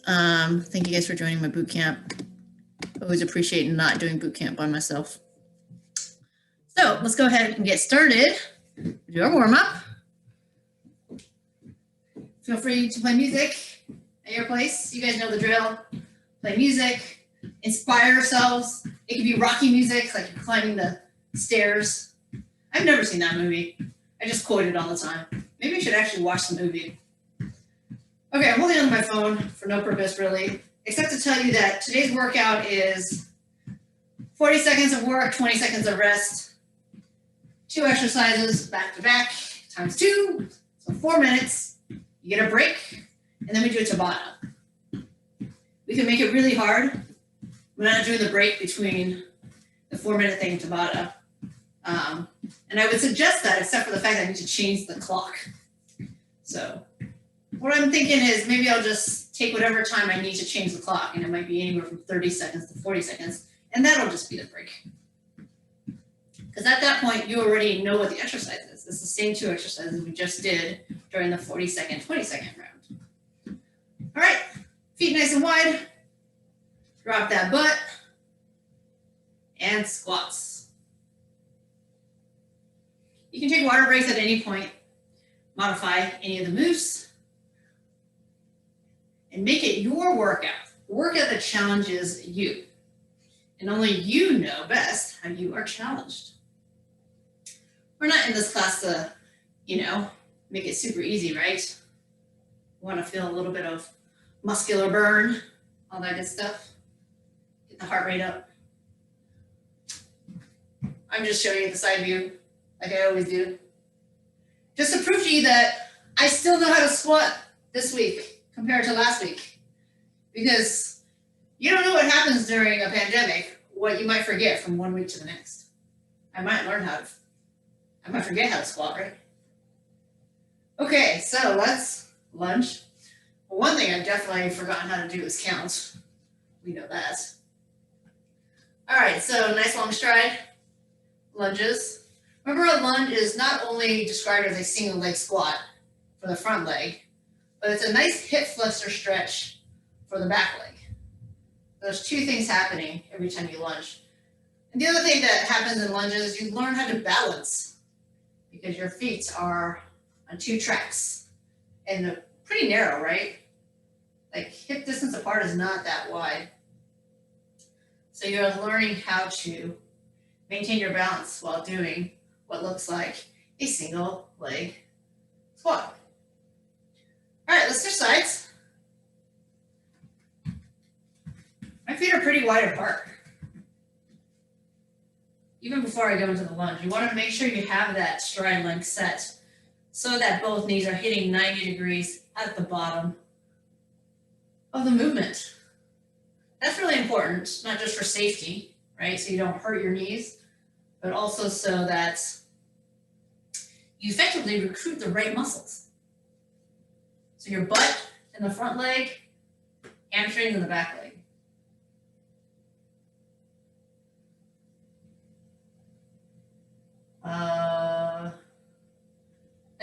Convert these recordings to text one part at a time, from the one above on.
Thank you guys for joining my boot camp. Always appreciate not doing boot camp by myself. So let's go ahead and get started. Do our warm up. Feel free to play music at your place. You guys know the drill. Play music, inspire yourselves. It could be rocky music, like you're climbing the stairs. I've never seen that movie. I just quote it all the time. Maybe I should actually watch the movie. Okay, I'm holding on to my phone for no purpose really, except to tell you that today's workout is 40 seconds of work, 20 seconds of rest, 2 exercises back to back, times 2, so 4 minutes. You get a break, and then we do a Tabata. We can make it really hard. We're not doing the break between the 4-minute thing and Tabata. And I would suggest that, except for the fact that I need to change the clock. So what I'm thinking is maybe I'll just take whatever time I need to change the clock, and it might be anywhere from 30 seconds to 40 seconds, and that'll just be the break. Because at that point, you already know what the exercise is. It's the same 2 exercises we just did during the 40-second, 20-second round. All right, feet nice and wide. Drop that butt. And squats. You can take water breaks at any point. Modify any of the moves. And make it your workout. Workout that challenges you. And only you know best how you are challenged. We're not in this class to, make it super easy, right? We want to feel a little bit of muscular burn, all that good stuff. Get the heart rate up. I'm just showing you the side view, like I always do. Just to prove to you that I still know how to squat this week compared to last week. Because you don't know what happens during a pandemic, what you might forget from one week to the next. I might forget how to squat, right? Okay, so let's lunge. Well, one thing I've definitely forgotten how to do is count. We know that. All right, so nice long stride, lunges. Remember, a lunge is not only described as a single leg squat for the front leg, but it's a nice hip flexor stretch for the back leg. There's 2 things happening every time you lunge. And the other thing that happens in lunges is you learn how to balance because your feet are on 2 tracks and they're pretty narrow, right? Like hip distance apart is not that wide. So you're learning how to maintain your balance while doing what looks like a single leg squat. All right, let's switch sides. My feet are pretty wide apart. Even before I go into the lunge, you want to make sure you have that stride length set so that both knees are hitting 90 degrees at the bottom of the movement. That's really important, not just for safety, right? So you don't hurt your knees, but also so that you effectively recruit the right muscles. So your butt in the front leg, hamstrings in the back leg. I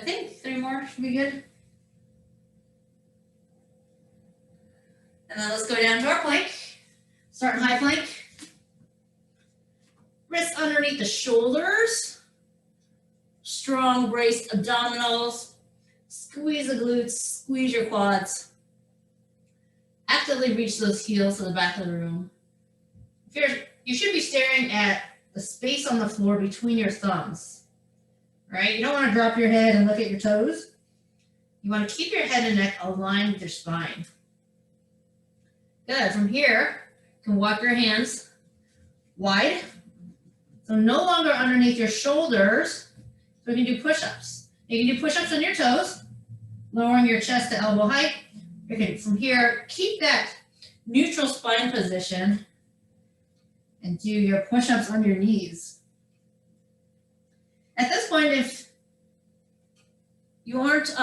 think 3 more should be good. And then let's go down to our plank. Start in high plank. Wrists underneath the shoulders. Strong braced abdominals. Squeeze the glutes, squeeze your quads. Actively reach those heels to the back of the room. You should be staring at the space on the floor between your thumbs, right? You don't want to drop your head and look at your toes. You want to keep your head and neck aligned with your spine. Good. From here, you can walk your hands wide. So no longer underneath your shoulders. So we can do push-ups. You can do push-ups on your toes, lowering your chest to elbow height. You can, from here, keep that neutral spine position and do your push-ups on your knees. At this point, if you aren't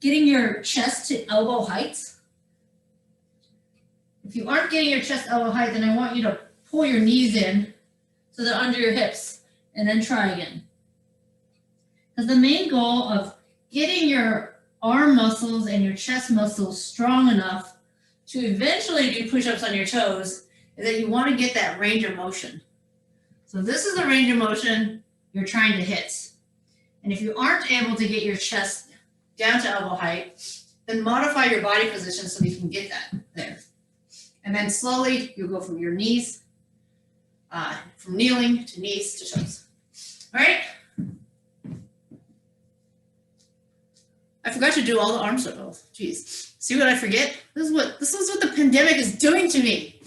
getting your chest to elbow height, then I want you to pull your knees in so they're under your hips and then try again. Because the main goal of getting your arm muscles and your chest muscles strong enough to eventually do push-ups on your toes is that you want to get that range of motion. So this is the range of motion you're trying to hit. And if you aren't able to get your chest down to elbow height, then modify your body position so you can get that there. And then slowly you'll go from your knees, from kneeling to knees to toes. All right? I forgot to do all the arm circles. Jeez. See what I forget? This is what the pandemic is doing to me.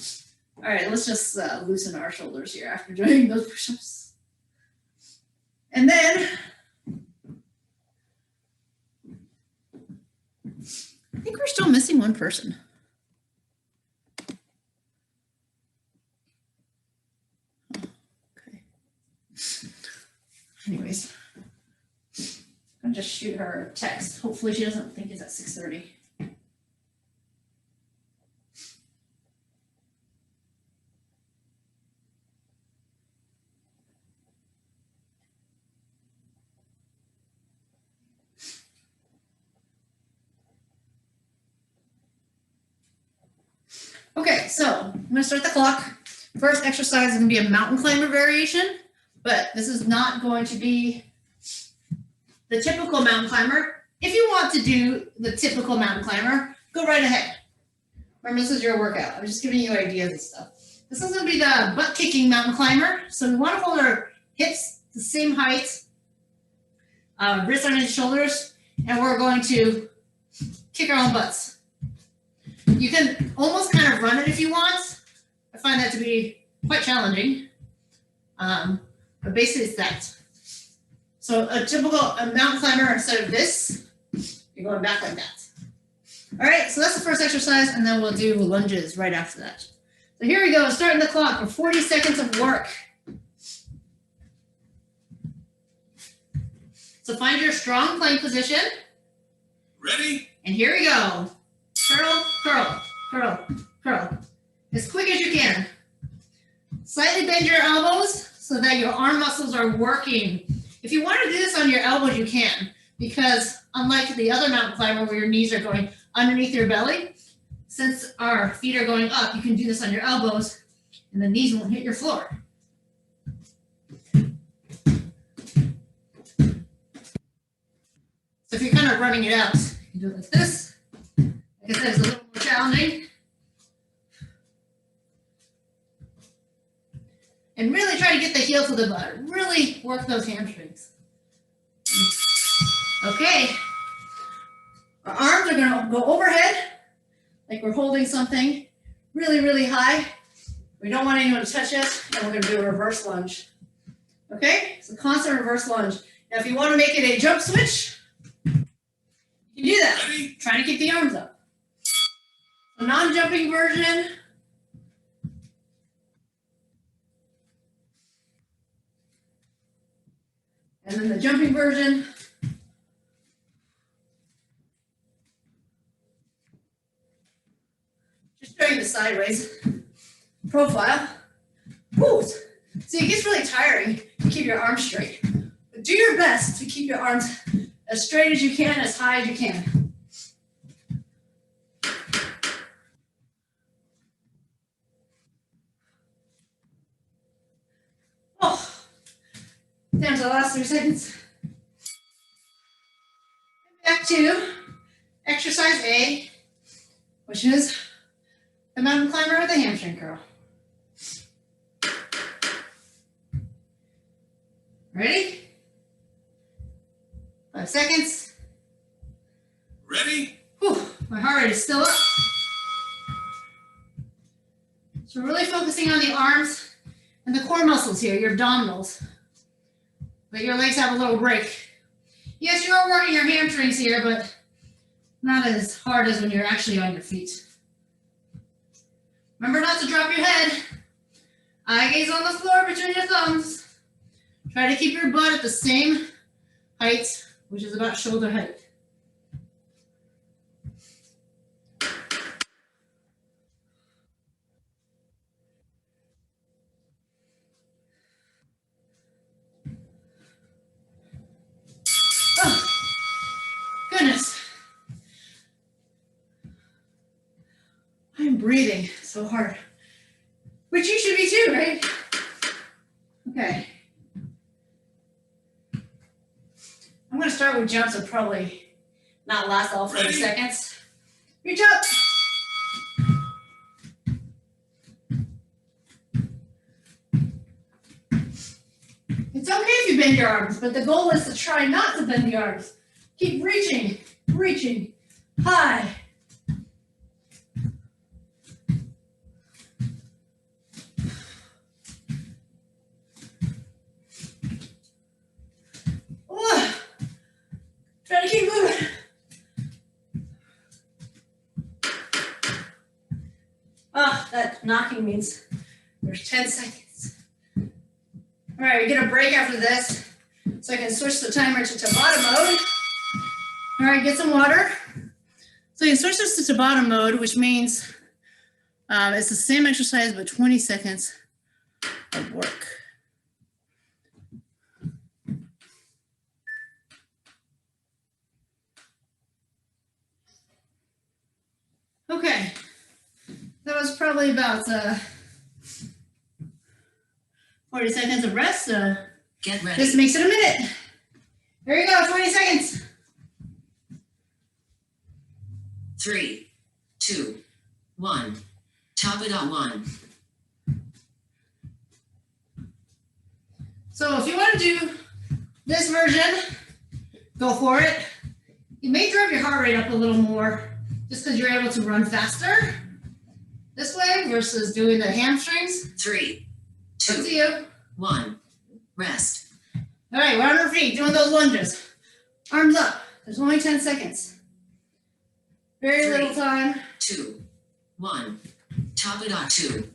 All right, let's just loosen our shoulders here after doing those push-ups. And then I think we're still missing one person. Okay. Anyways, I'll just shoot her a text. Hopefully she doesn't think it's at 6:30. Okay, so I'm gonna start the clock. First exercise is gonna be a mountain climber variation, but this is not going to be the typical mountain climber. If you want to do the typical mountain climber, go right ahead. Remember, this is your workout. I'm just giving you ideas and stuff. This is gonna be the butt kicking mountain climber. So we wanna hold our hips the same height, wrists underneath shoulders, and we're going to kick our own butts. You can almost kind of run it if you want. I find that to be quite challenging. But basically it's that. So a typical mountain climber, instead of this, you're going back like that. All right, so that's the first exercise, and then we'll do lunges right after that. So here we go, starting the clock for 40 seconds of work. So find your strong plank position. Ready? And here we go. Curl, curl, curl, curl. As quick as you can. Slightly bend your elbows so that your arm muscles are working. If you want to do this on your elbows, you can, because unlike the other mountain climber where your knees are going underneath your belly, since our feet are going up, you can do this on your elbows and the knees won't hit your floor. So if you're kind of running it out, you can do it like this. Like I said, it's a little more challenging. And really try to get the heel to the butt. Really work those hamstrings. Okay. Our arms are going to go overhead, like we're holding something really, really high. We don't want anyone to touch it, and we're going to do a reverse lunge. Okay? So constant reverse lunge. Now, if you want to make it a jump switch, you can do that. Ready? Trying to keep the arms up. A non-jumping version. And then the jumping version. Just showing the sideways profile. Woo. See, it gets really tiring to keep your arms straight. But do your best to keep your arms as straight as you can, as high as you can. Oh, down to the last 3 seconds. Back to exercise A, which is the mountain climber with a hamstring curl. Ready? 5 seconds. Ready? Whew, my heart rate is still up. So we're really focusing on the arms and the core muscles here, your abdominals. But your legs have a little break. Yes, you are working your hamstrings here, but not as hard as when you're actually on your feet. Remember not to drop your head. Eye gaze on the floor between your thumbs. Try to keep your butt at the same height, which is about shoulder height. Oh, goodness. I I'm breathing so hard, which you should be too, right? Okay. I'm going to start with jumps that probably not last all 40 seconds. Reach up. It's okay if you bend your arms, but the goal is to try not to bend the arms. Keep reaching, reaching, high. Try to keep moving. That knocking means there's 10 seconds. All right, we get a break after this, so I can switch the timer to Tabata mode. All right, get some water. So you can switch this to Tabata mode, which means it's the same exercise, but 20 seconds of work. Okay, that was probably about 40 seconds of rest. Get ready. This makes it a minute. There you go, 20 seconds. 3, 2, 1. Tabata 1. So if you want to do this version, go for it. You may drive your heart rate up a little more just because you're able to run faster this way versus doing the hamstrings. 3, Up to 2, you. 1. Rest. All right, we're on our feet doing those lunges. Arms up. There's only 10 seconds. Very 3, little time. 2, 1. Tabata 2.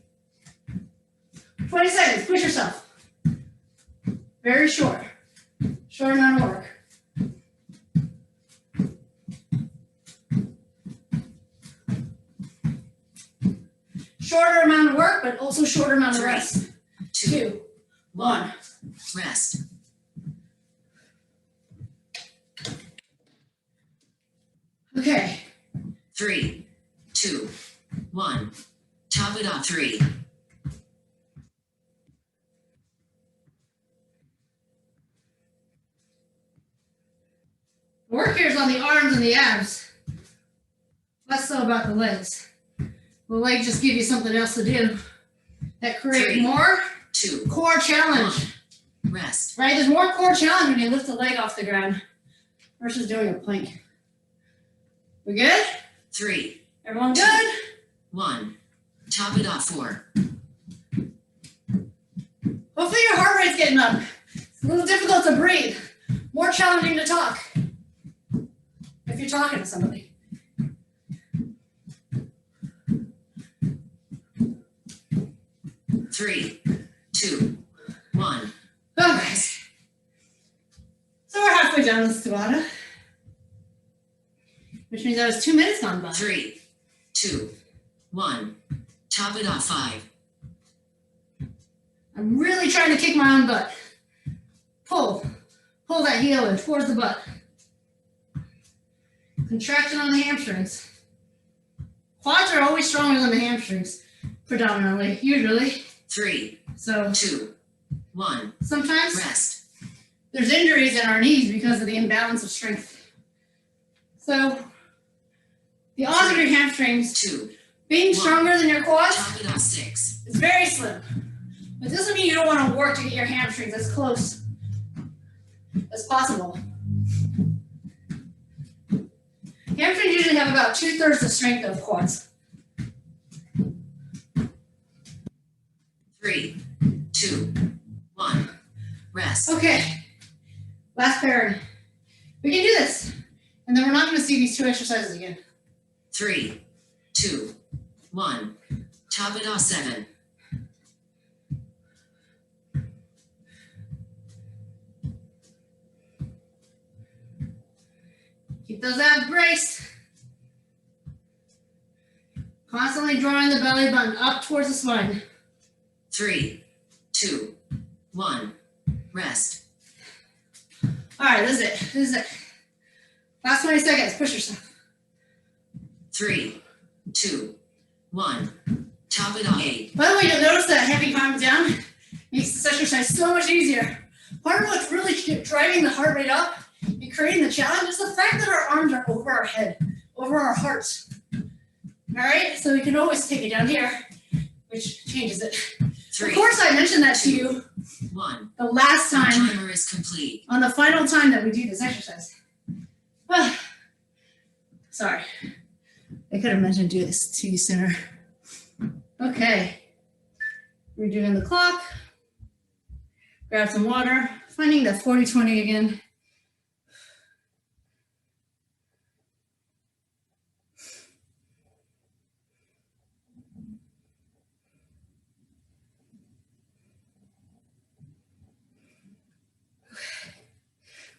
20 seconds. Push yourself. Very short. Short amount of work. Shorter amount of work, but also shorter amount of 3, rest. 2, 1. Rest. Okay. 3, 2, 1. Tabata 3. Work here is on the arms and the abs. Less so about the legs. The legs just give you something else to do that create 3, more 2, core challenge. 1. Rest. Right? There's more core challenge when you lift a leg off the ground versus doing a plank. We good? 3, Everyone good? 1. Tabata 4. Hopefully your heart rate's getting up. It's a little difficult to breathe. More challenging to talk. If you're talking to somebody. Three, 2, 1. Okay. So we're halfway down this Tabata. Which means that was 2 minutes gone by. 3, 2, 1. Tabata 5. I'm really trying to kick my own butt. Pull. Pull that heel in towards the butt. Contraction on the hamstrings. Quads are always stronger than the hamstrings, predominantly, usually. 3, So 2, 1. sometimes Rest. there's injuries in our knees because of the imbalance of strength. So the odds of your hamstrings 2, being 1. stronger than your quads Tabata 6. is very slim. But it doesn't mean you don't want to work to get your hamstrings as close as possible. Hamstrings usually have about 2/3 the strength of quads. 3, 2, 1. Rest. Okay, last pairing. We can do this. And then we're not going to see these two exercises again. 3, 2, 1. Tabata 7. Keep those abs braced. Constantly drawing the belly button up towards the spine. 3, 2, 1. Rest. All right, this is it. This is it. Last 20 seconds. Push yourself. 3, 2, 1. Tabata 8. By the way, you'll notice that heavy arms down makes this exercise so much easier. Part of what's really driving the heart rate up and creating the challenge is the fact that our arms are over our head, over our hearts. All right, so we can always take it down here, which changes it. 3. Of course, I mentioned that to you 1. the last time, Timer is complete. on the final time that we do this exercise. Sorry, I could have mentioned do this to you sooner. Okay, we're doing the clock. Grab some water, finding the 40-20 again.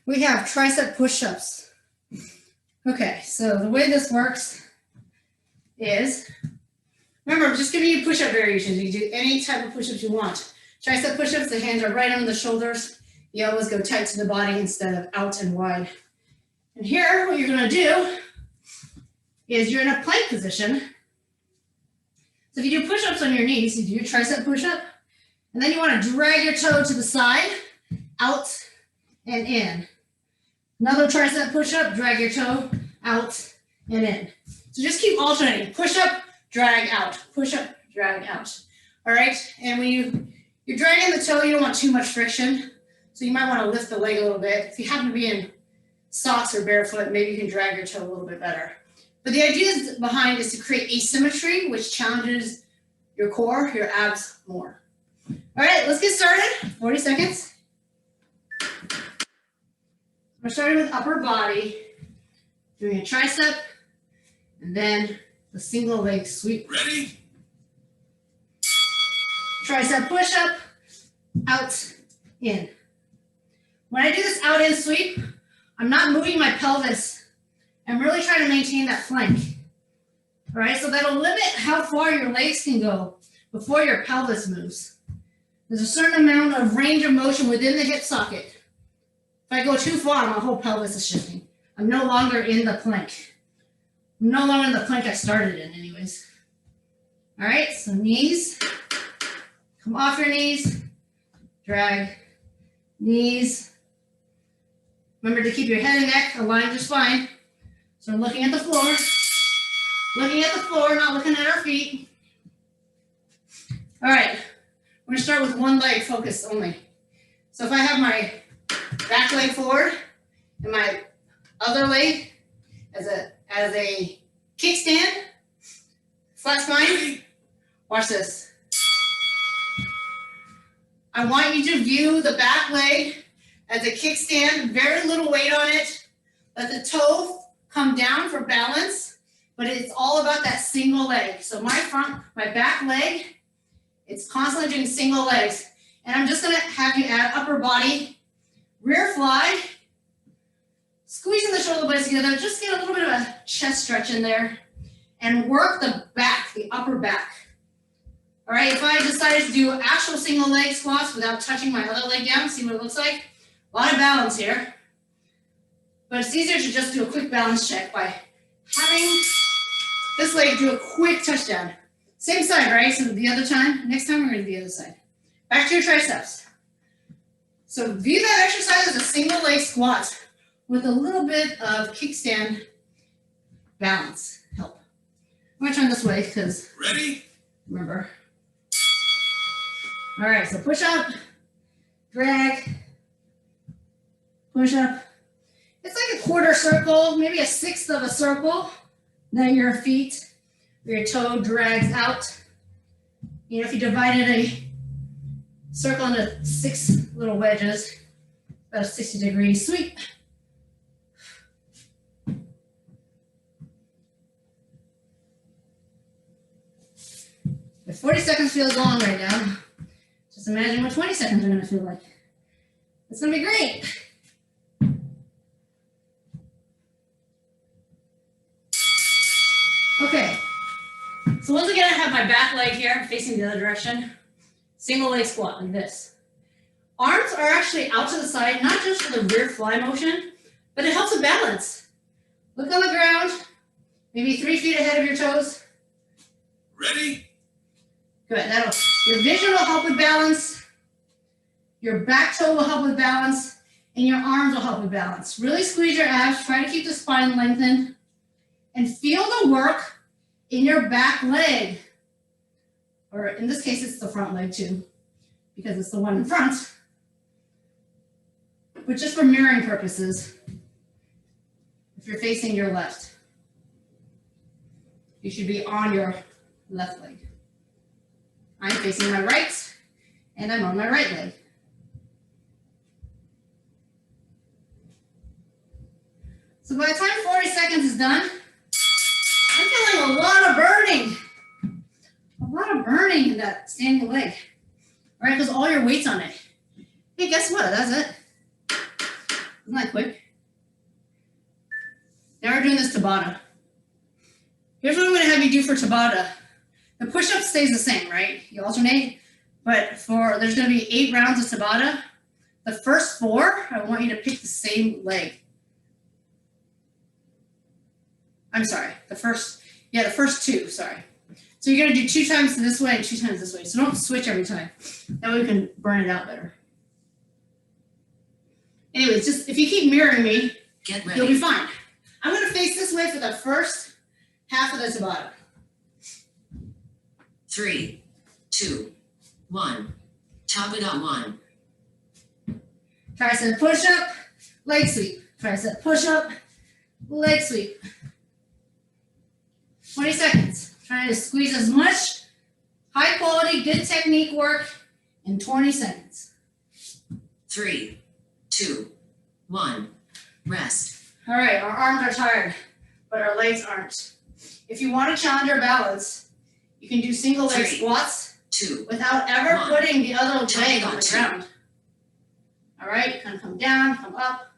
We have tricep push-ups. Okay, so the way this works is, remember, I'm just giving you push-up variations. You can do any type of push-ups you want. Tricep push-ups, the hands are right on the shoulders. The elbows go tight to the body instead of out and wide. And here, what you're gonna do is you're in a plank position. So if you do push-ups on your knees, you do your tricep push-up, and then you wanna drag your toe to the side, out and in. Another tricep push-up, drag your toe out and in. So just keep alternating. Push-up, drag out. Push-up, drag out. All right, and when you're dragging the toe, you don't want too much friction. So you might want to lift the leg a little bit. If you happen to be in socks or barefoot, maybe you can drag your toe a little bit better. But the idea behind is to create asymmetry, which challenges your core, your abs more. All right, let's get started. 40 seconds. We're starting with upper body, doing a tricep, and then the single leg sweep. Ready? Tricep push-up, out, in. When I do this out in sweep, I'm not moving my pelvis. I'm really trying to maintain that flank. All right, so that'll limit how far your legs can go before your pelvis moves. There's a certain amount of range of motion within the hip socket. If I go too far, my whole pelvis is shifting. I'm no longer in the plank. I'm no longer in the plank I started in anyways. All right, so knees. Come off your knees, drag, knees. Remember to keep your head and neck aligned just fine. So I'm looking at the floor, not looking at our feet. All right, we're gonna start with one leg focus only. So if I have my back leg forward and my other leg as a kickstand, flat spine, watch this. I want you to view the back leg as a kickstand, very little weight on it. Let the toe come down for balance, but it's all about that single leg. So my back leg, it's constantly doing single legs. And I'm just gonna have you add upper body, rear fly, squeezing the shoulder blades together, just get a little bit of a chest stretch in there, and work the back, the upper back. All right, if I decided to do actual single leg squats without touching my other leg down, see what it looks like? A lot of balance here. But it's easier to just do a quick balance check by having this leg do a quick touchdown. Same side, right? So the other time, next time we're gonna do the other side. Back to your triceps. So view that exercise as a single leg squat with a little bit of kickstand balance help. I'm gonna turn this way because Ready? remember. All right, so push up, drag, push up. It's like a quarter circle, maybe a sixth of a circle. Then your feet, your toe drags out. You know, if you divided a circle into 6 little wedges, about a 60-degree sweep. If 40 seconds feels long right now, just imagine what 20 seconds are gonna feel like. It's gonna be great. Okay, so once again, I have my back leg here facing the other direction. Single leg squat like this. Arms are actually out to the side, not just for the rear fly motion, but it helps with balance. Look on the ground, maybe 3 feet ahead of your toes. Ready? Good. Your vision will help with balance. Your back toe will help with balance. And your arms will help with balance. Really squeeze your abs. Try to keep the spine lengthened. And feel the work in your back leg. Or in this case, it's the front leg too, because it's the one in front. But just for mirroring purposes, if you're facing your left, you should be on your left leg. I'm facing my right, and I'm on my right leg. So by the time 40 seconds is done, I'm feeling a lot of burning. A lot of burning in that standing leg. All right, because all your weight's on it. Hey, guess what? That's it. Isn't that quick? Now we're doing this Tabata. Here's what I'm going to have you do for Tabata. The push-up stays the same, right? You alternate, but there's going to be 8 rounds of Tabata. The first 4, I want you to pick the same leg. I'm sorry, the first 2, sorry. So you're going to do 2 times this way and 2 times this way. So don't switch every time. That way we can burn it out better. Anyways, just if you keep mirroring me, Get ready. you'll be fine. I'm going to face this way for the first half of the Tabata. 3, 2, 1. Tabata 1. Tricep push up, leg sweep. Tricep push up, leg sweep. 20 seconds. Trying to squeeze as much high quality, good technique work in 20 seconds. 3, 2, 1. Rest. All right, our arms are tired, but our legs aren't. If you want to challenge your balance, you can do single leg 3, squats 2. without ever 1. putting the other leg Tabata on the 2. ground. All right, kind of come down, come up.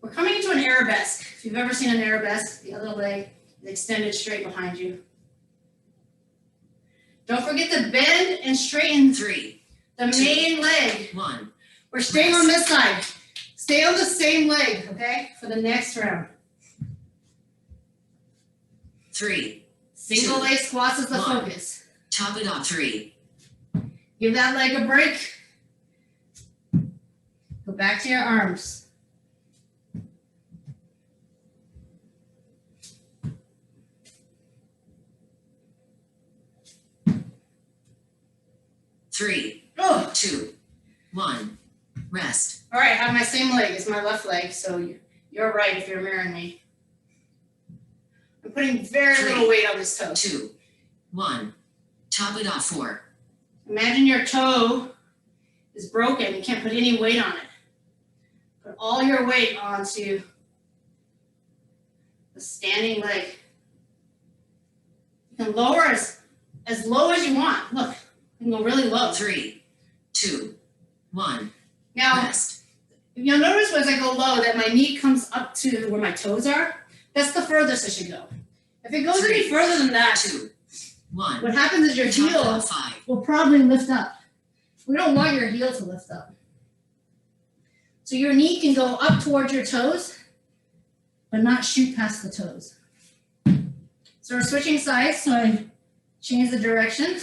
We're coming into an arabesque. If you've ever seen an arabesque, the other leg is extended straight behind you. Don't forget to bend and straighten 3, the main leg. 1. We're staying on this side. Stay on the same leg, okay, for the next round. 3. Single 2, leg squats is the 1. focus. Tabata 3. Give that leg a break. Go back to your arms. Three, Oh, 2, 1. Rest. all right, I have my same leg. It's my left leg, so you're right if you're mirroring me. I'm putting very 3, little weight on this toe. 2, 1. Tabata 4. Imagine your toe is broken. You can't put any weight on it. Put all your weight onto the standing leg. You can lower as low as you want. Look, you can go really low. 3, 2, 1. Now, Rest. you'll notice as I go low that my knee comes up to where my toes are. That's the furthest it should go. If it goes any 3, further than that, 2, 1. what happens is your heel Tabata 5. will probably lift up. We don't want your heel to lift up. So your knee can go up towards your toes, but not shoot past the toes. So we're switching sides, so I change the direction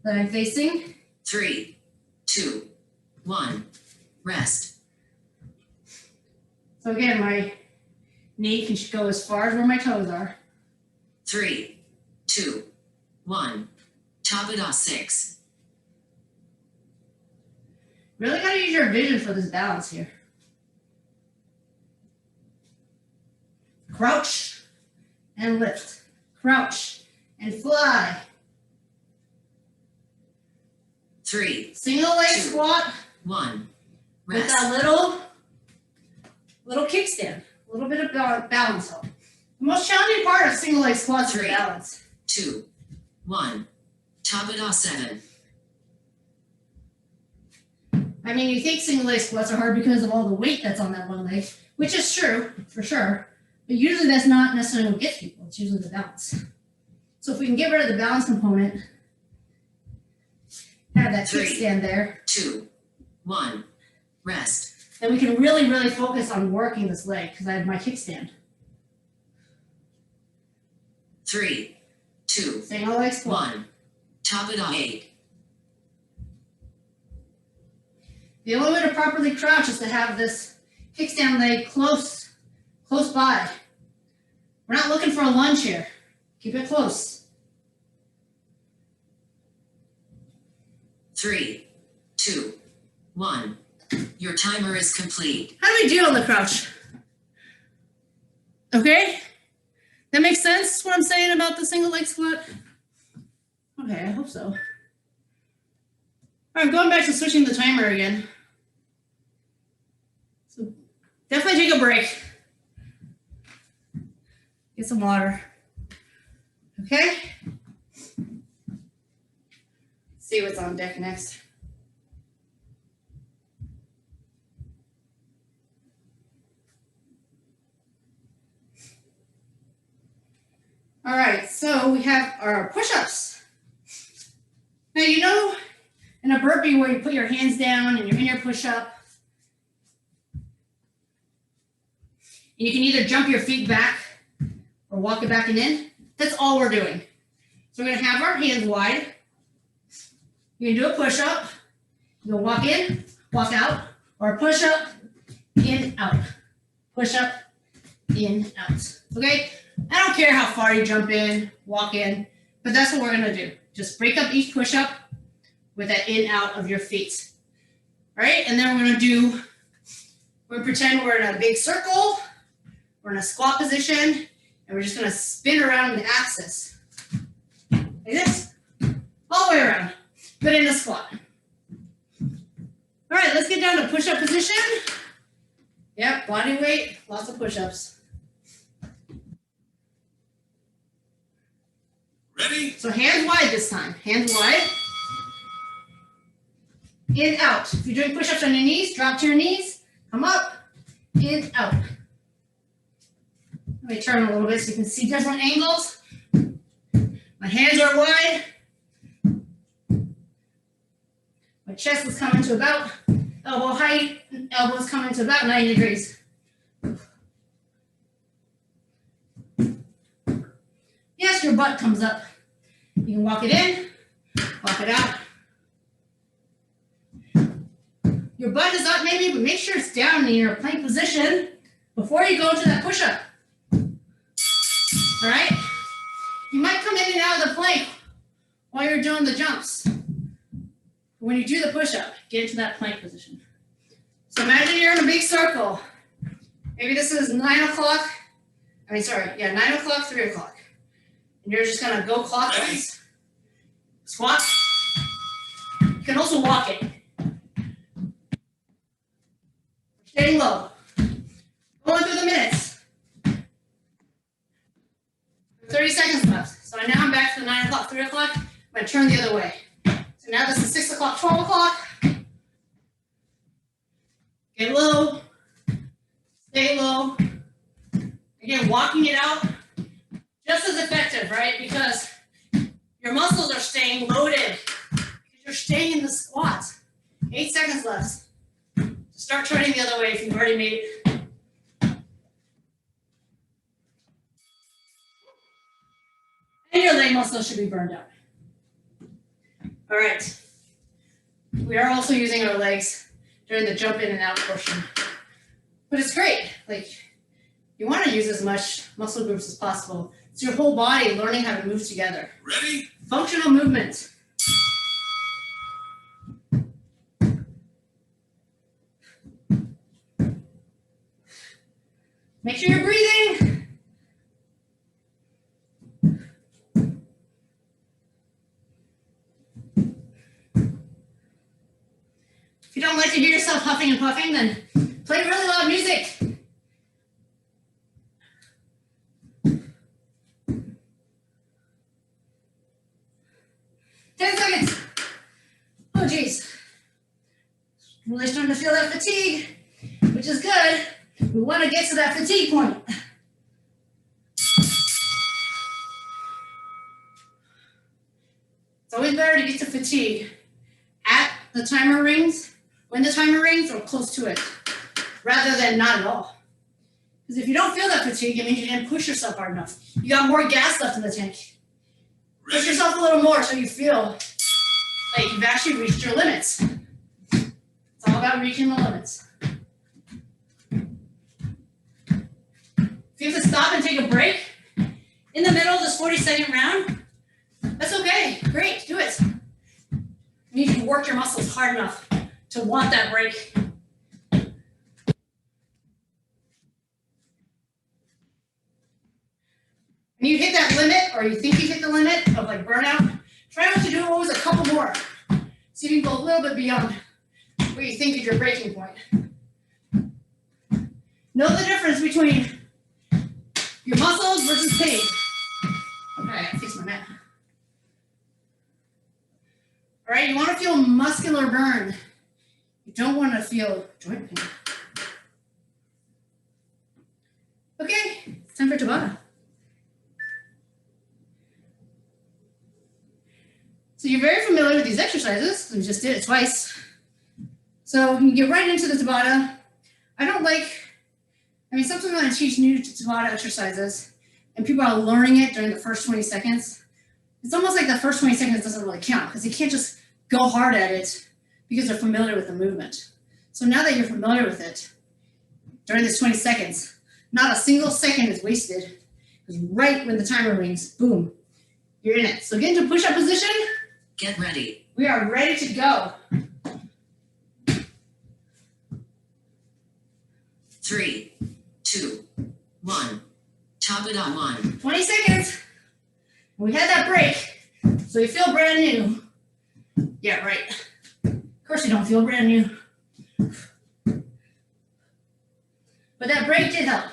that I'm facing. 3, 2, 1. Rest. So again, my knee can go as far as where my toes are. 3, 2, 1. Tabata 6. Really got to use your vision for this balance here. Crouch and lift. Crouch and fly. 3, Single leg 2, squat 1. with Rest. that little kickstand. A little bit of balance help. The most challenging part of single leg squats is 3, balance. 2, 1. Tabata 7. I mean, you think single leg squats are hard because of all the weight that's on that one leg, which is true, for sure. But usually that's not necessarily what gets people. It's usually the balance. So if we can get rid of the balance component, have that 3, kickstand there, 2, 1. Rest. then we can really, really focus on working this leg because I have my kickstand. 3, 2, Single leg squat. 1. Tabata 8. The only way to properly crouch is to have this kickstand leg close by. We're not looking for a lunge here. Keep it close. 3, 2, 1. Your timer is complete. How do we do on the crouch? Okay? That makes sense, what I'm saying about the single leg squat? Okay, I hope so. All right, going back to switching the timer again. So definitely take a break. Get some water. Okay? See what's on deck next. All right, so we have our push-ups. Now, you know, in a burpee where you put your hands down and you're in your push-up, and you can either jump your feet back or walk it back and in. That's all we're doing. So we're gonna have our hands wide. You're gonna do a push-up. You're gonna walk in, walk out, or push-up, in, out. Push-up, in, out. Okay? I don't care how far you jump in, walk in, but that's what we're gonna do. Just break up each push-up with that in, out of your feet. All right, and then we're gonna pretend we're in a big circle, we're in a squat position, and we're just gonna spin around the axis. Like this, all the way around, but in a squat. All right, let's get down to push-up position. Yep, body weight, lots of push-ups. Ready? So hands wide this time. Hands wide. In, out. If you're doing push-ups on your knees, drop to your knees. Come up. In, out. Let me turn a little bit so you can see different angles. My hands are wide. My chest is coming to about elbow height. Elbows coming to about 90 degrees. Yes, your butt comes up. You can walk it in, walk it out. Your butt is up maybe, but make sure it's down in your plank position before you go into that push-up. All right? You might come in and out of the plank while you're doing the jumps. When you do the push-up, get into that plank position. So imagine you're in a big circle. Maybe this is 9 o'clock. 9 o'clock, 3 o'clock. And you're just gonna go clockwise. Squat. You can also walk it. Staying low. Going through the minutes. 30 seconds left. So now I'm back to the 9 o'clock, 3 o'clock. I'm gonna turn the other way. So now this is 6 o'clock, 12 o'clock. Get low. Stay low. Again, walking it out. Just as effective, right? Because your muscles are staying loaded. Because you're staying in the squat. 8 seconds left. Start turning the other way if you've already made it. And your leg muscles should be burned out. All right. We are also using our legs during the jump in and out portion. But it's great. Like, you want to use as much muscle groups as possible. It's your whole body learning how to move together. Ready? Functional movement. Make sure you're breathing. If you don't like to hear yourself huffing and puffing, then play really loud music. Oh, geez. Really starting to feel that fatigue, which is good. We want to get to that fatigue point. It's always better to get to fatigue at the timer rings, when the timer rings, or close to it, rather than not at all. Because if you don't feel that fatigue, it means you didn't push yourself hard enough. You got more gas left in the tank. Push Ready? yourself a little more so you feel like you've actually reached your limits. It's all about reaching the limits. If you have to stop and take a break in the middle of this 40-second round, that's okay. Great, do it. It means you worked your muscles hard enough to want that break. When you hit that limit, or you think you hit the limit of like burnout, try not to do always a couple more. So you can go a little bit beyond where you think is your breaking point. Know the difference between your muscles versus pain. Okay, I gotta fix my mat. All right, you want to feel muscular burn. You don't want to feel joint pain. Okay, it's time for Tabata. So you're very familiar with these exercises. We just did it twice. So you get right into the Tabata. Sometimes when I teach new Tabata exercises and people are learning it during the first 20 seconds, it's almost like the first 20 seconds doesn't really count because you can't just go hard at it because they're familiar with the movement. So now that you're familiar with it, during this 20 seconds, not a single second is wasted. Because right when the timer rings, boom, you're in it. So get into push-up position. Get ready. We are ready to go. 3, 2, 1. Tabata 1. 20 seconds. We had that break, so you feel brand new. Yeah, right. Of course you don't feel brand new. But that break did help.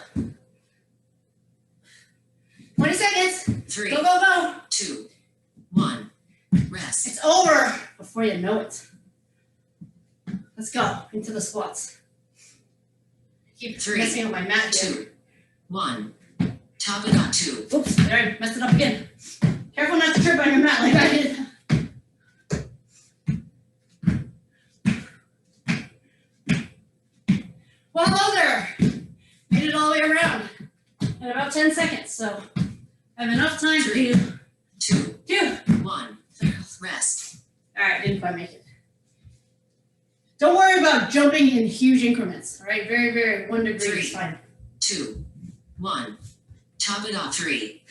20 seconds. 3, Go, go, go. 2, 1. Rest. It's over before you know it. Let's go into the squats. Keep 3, messing up my mat here. 2, 1. Tabata 2. Oops, there, I messed it up again. Careful not to trip on your mat like I did. Well, hello there. Made it all the way around in about 10 seconds, so I have enough time to 3, do 2, 2. 1. Rest. All right, didn't quite make it. Don't worry about jumping in huge increments, all right? Very, very 1 degree 3, is fine. 2, 1. Tabata 3.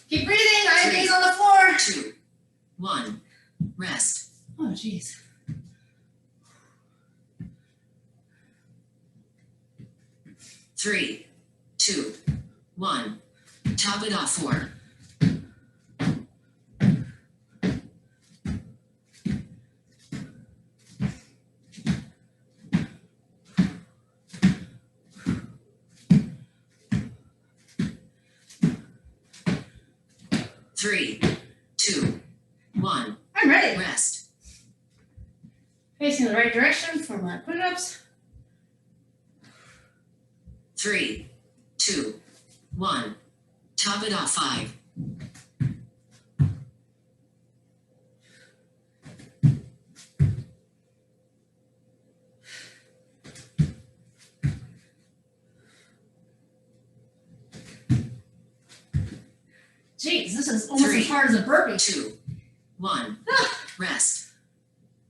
Keep breathing, I gaze on the floor. 2, 1. Rest. Oh, jeez. 3, 2, 1. Tabata 4. 3, 2, 1. I'm ready. Rest. Facing the right direction for my push-ups. 3, 2, 1. Tabata 5. Jeez, this is almost 3, as hard as a burpee. 2, 1. Ah, Rest.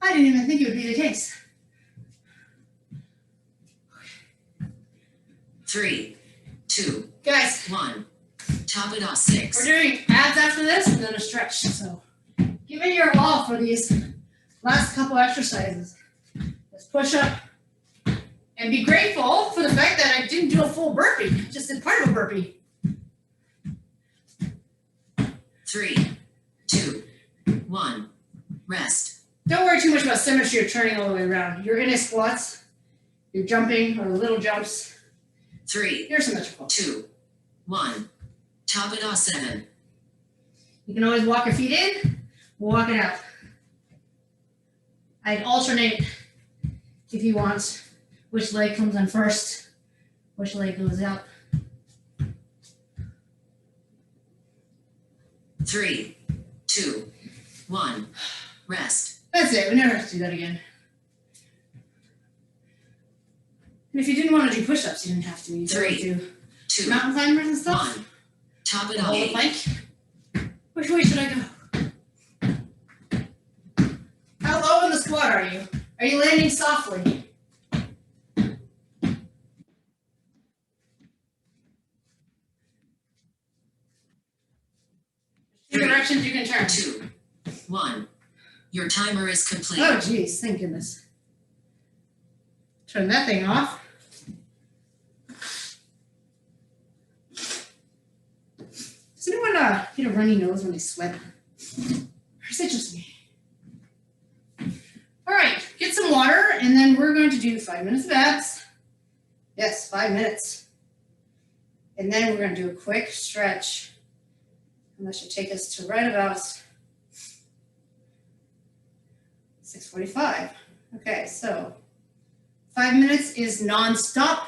I didn't even think it would be the case. 3, 2, Guys, 1. Tabata we're 6. doing abs after this and then a stretch. So give it your all for these last couple exercises. Let's push up and be grateful for the fact that I didn't do a full burpee, just did part of a burpee. 3, 2, 1. Rest. Don't worry too much about symmetry or turning all the way around. You're in a squats, you're jumping or little jumps. 3, You're symmetrical. 2, 1. Tabata 7. You can always walk your feet in, walk it out. I'd alternate if you want which leg comes in first, which leg goes out. 3, 2, 1. Rest. That's it. We never have to do that again. And if you didn't want to do push-ups, you didn't have to. You could 3, do 2, mountain climbers and stuff. 1. Top it Hold the off. plank. Which way should I go? How low in the squat are you? Are you landing softly? Two directions you can turn. 2, 1. Your timer is complete. Oh, geez, thank goodness. Turn that thing off. Does anyone get a runny nose when they sweat? Or is it just me? All right, get some water, and then we're going to do 5 minutes of abs. Yes, 5 minutes. And then we're going to do a quick stretch. And that should take us to right about 6:45. Okay, so 5 minutes is non-stop.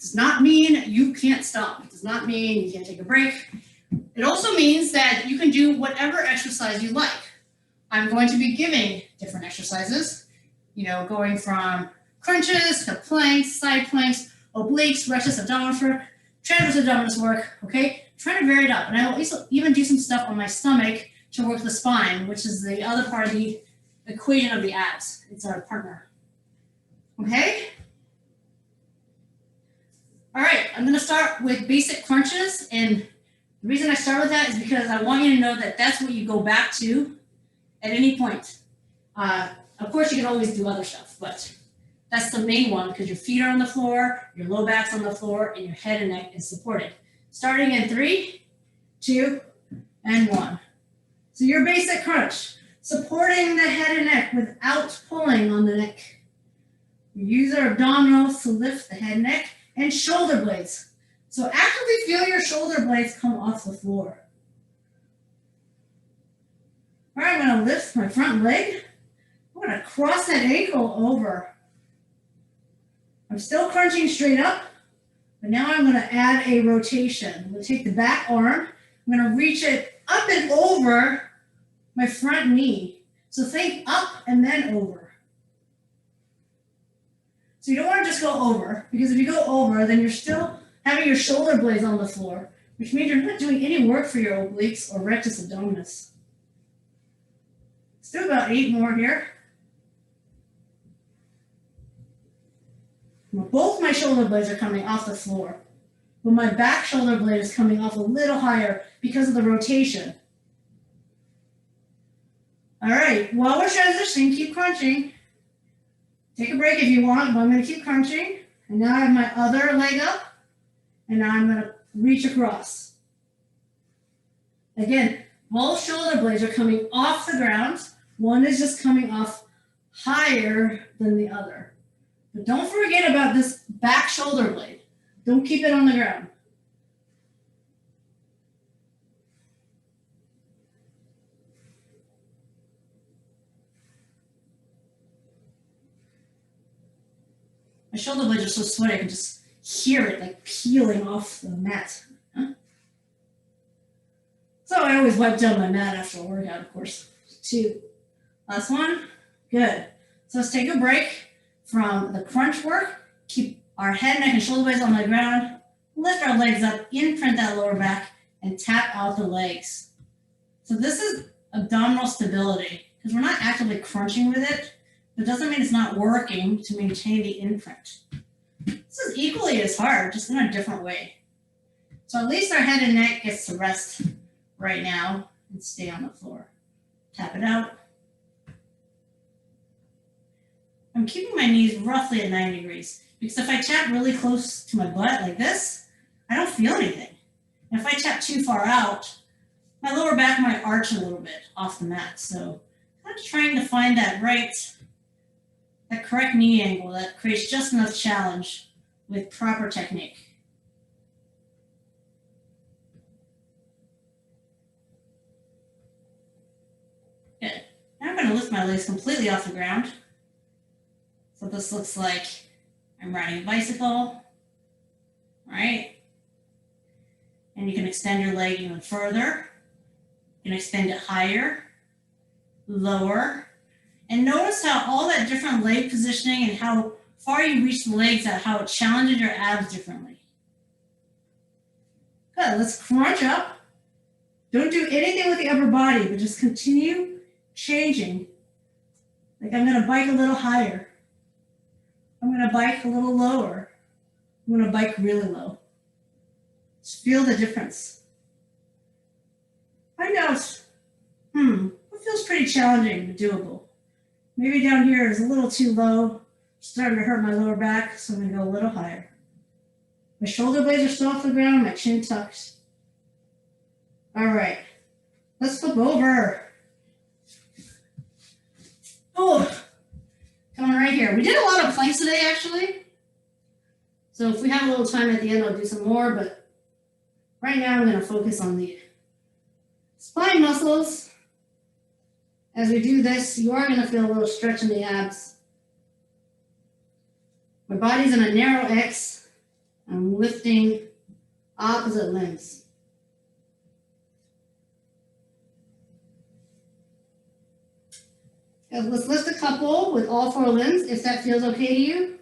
Does not mean you can't stop. It does not mean you can't take a break. It also means that you can do whatever exercise you like. I'm going to be giving different exercises, going from crunches to planks, side planks, obliques, rectus abdominis work, transverse abdominis work, okay? Trying to vary it up. And I will even do some stuff on my stomach to work the spine, which is the other part of the equation of the abs. It's our partner. Okay? All right, I'm gonna start with basic crunches, and the reason I start with that is because I want you to know that that's what you go back to at any point. Of course, you can always do other stuff, but that's the main one because your feet are on the floor, your low back's on the floor, and your head and neck is supported. Starting in 3, 2, and 1. So your basic crunch, supporting the head and neck without pulling on the neck. We use our abdominals to lift the head, neck, and shoulder blades. So actively feel your shoulder blades come off the floor. All right, I'm gonna lift my front leg. I'm gonna cross that ankle over. I'm still crunching straight up, but now I'm gonna add a rotation. I'm gonna take the back arm, I'm gonna reach it up and over my front knee. So think up and then over. So you don't want to just go over, because if you go over, then you're still having your shoulder blades on the floor, which means you're not doing any work for your obliques or rectus abdominis. Let's do about 8 more here. Both my shoulder blades are coming off the floor, but my back shoulder blade is coming off a little higher because of the rotation. All right, while we're transitioning, keep crunching. Take a break if you want, but I'm going to keep crunching. And now I have my other leg up, and now I'm going to reach across. Again, both shoulder blades are coming off the ground. One is just coming off higher than the other. But don't forget about this back shoulder blade. Don't keep it on the ground. My shoulder blades are so sweaty, I can just hear it like peeling off the mat. Huh? So I always wipe down my mat after a workout, of course. 2. Last one. Good. So let's take a break from the crunch work. Keep our head, neck, and shoulder blades on the ground. Lift our legs up, imprint that lower back, and tap out the legs. So this is abdominal stability, because we're not actively crunching with it. It doesn't mean it's not working to maintain the imprint. This is equally as hard, just in a different way. So at least our head and neck gets to rest right now and stay on the floor. Tap it out. I'm keeping my knees roughly at 90 degrees because if I tap really close to my butt like this, I don't feel anything. And if I tap too far out, my lower back might arch a little bit off the mat. So I'm just trying to find that correct knee angle that creates just enough challenge with proper technique. Good. Now I'm going to lift my legs completely off the ground. So this looks like I'm riding a bicycle, all right? And you can extend your leg even further. You can extend it higher, lower, and notice how all that different leg positioning and how far you reach the legs, how it challenges your abs differently. Good, let's crunch up. Don't do anything with the upper body, but just continue changing. Like I'm gonna bike a little higher. I'm gonna bike a little lower. I'm gonna bike really low. Just feel the difference. I know it feels pretty challenging, but doable. Maybe down here is a little too low, starting to hurt my lower back, so I'm gonna go a little higher. My shoulder blades are still off the ground, my chin tucked. All right, let's flip over. Oh, coming right here. We did a lot of planks today, actually. So if we have a little time at the end, I'll do some more, but right now I'm gonna focus on the spine muscles. As we do this, you are gonna feel a little stretch in the abs. My body's in a narrow X. I'm lifting opposite limbs. Let's lift a couple with all 4 limbs if that feels okay to you.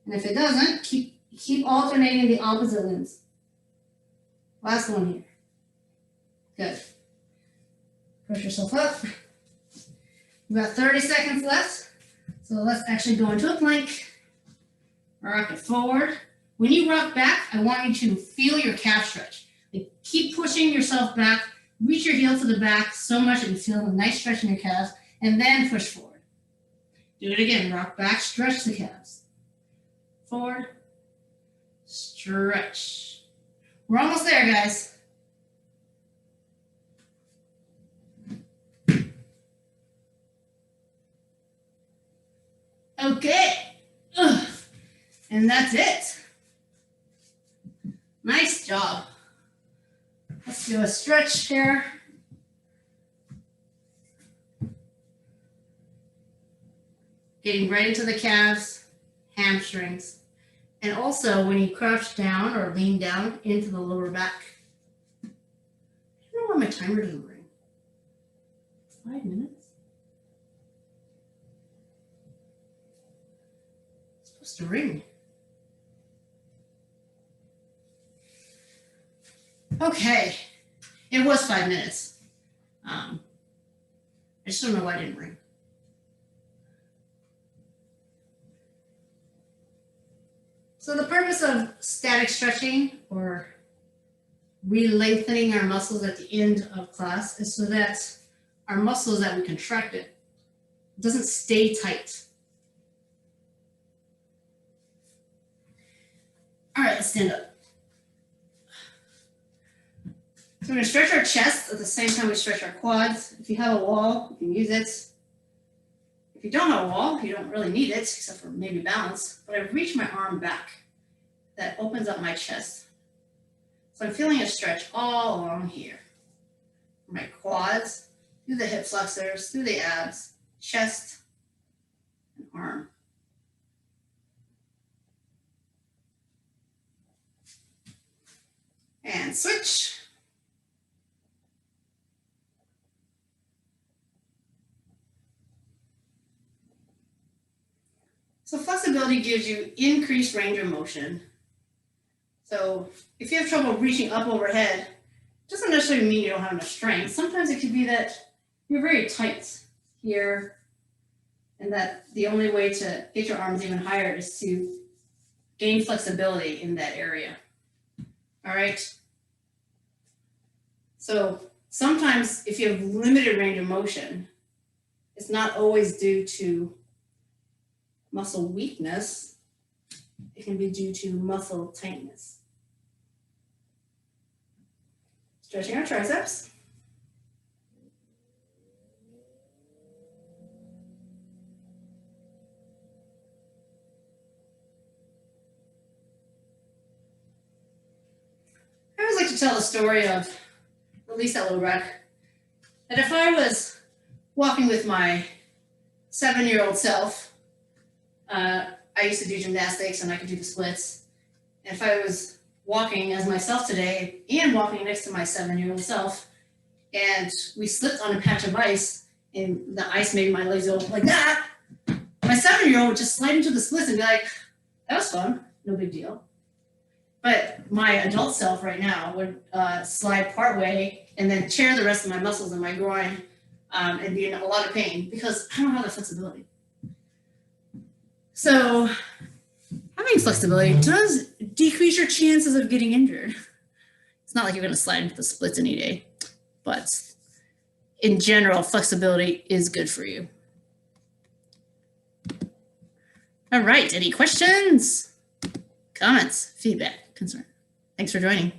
And if it doesn't, keep alternating the opposite limbs. Last one here. Good. Push yourself up. We've got 30 seconds left. So let's actually go into a plank. Rock it forward. When you rock back, I want you to feel your calf stretch. Like keep pushing yourself back. Reach your heel to the back so much that you feel a nice stretch in your calves, and then push forward. Do it again. Rock back, stretch the calves. Forward, stretch. We're almost there, guys. Okay. Ugh. And that's it. Nice job. Let's do a stretch here. Getting right into the calves, hamstrings, and also when you crouch down or lean down into the lower back. I don't know why my timer doesn't ring. 5 minutes? It's supposed to ring. Okay, it was 5 minutes. I just don't know why it didn't ring. So the purpose of static stretching or re-lengthening our muscles at the end of class is so that our muscles that we contracted doesn't stay tight. All right, let's stand up. So we're going to stretch our chest at the same time we stretch our quads. If you have a wall, you can use it. If you don't have a wall, you don't really need it, except for maybe balance. But I reach my arm back. That opens up my chest. So I'm feeling a stretch all along here. My quads, through the hip flexors, through the abs, chest, and arm. And switch. So flexibility gives you increased range of motion. So if you have trouble reaching up overhead, it doesn't necessarily mean you don't have enough strength. Sometimes it could be that you're very tight here, and that the only way to get your arms even higher is to gain flexibility in that area. All right. So sometimes if you have limited range of motion, it's not always due to muscle weakness. It can be due to muscle tightness. Stretching our triceps. I always like to tell the story of release that low rack. That if I was walking with my 7-year-old self, I used to do gymnastics and I could do the splits. And if I was walking as myself today and walking next to my 7-year-old self, and we slipped on a patch of ice, and the ice made my legs go like that. My 7-year-old would just slide into the splits and be like, that was fun, no big deal. But my adult self right now would slide part way and then tear the rest of my muscles in my groin and be in a lot of pain because I don't have the flexibility. So having flexibility does decrease your chances of getting injured. It's not like you're going to slide into the splits any day, but in general, flexibility is good for you. All right, any questions, comments, feedback, concern? Thanks for joining.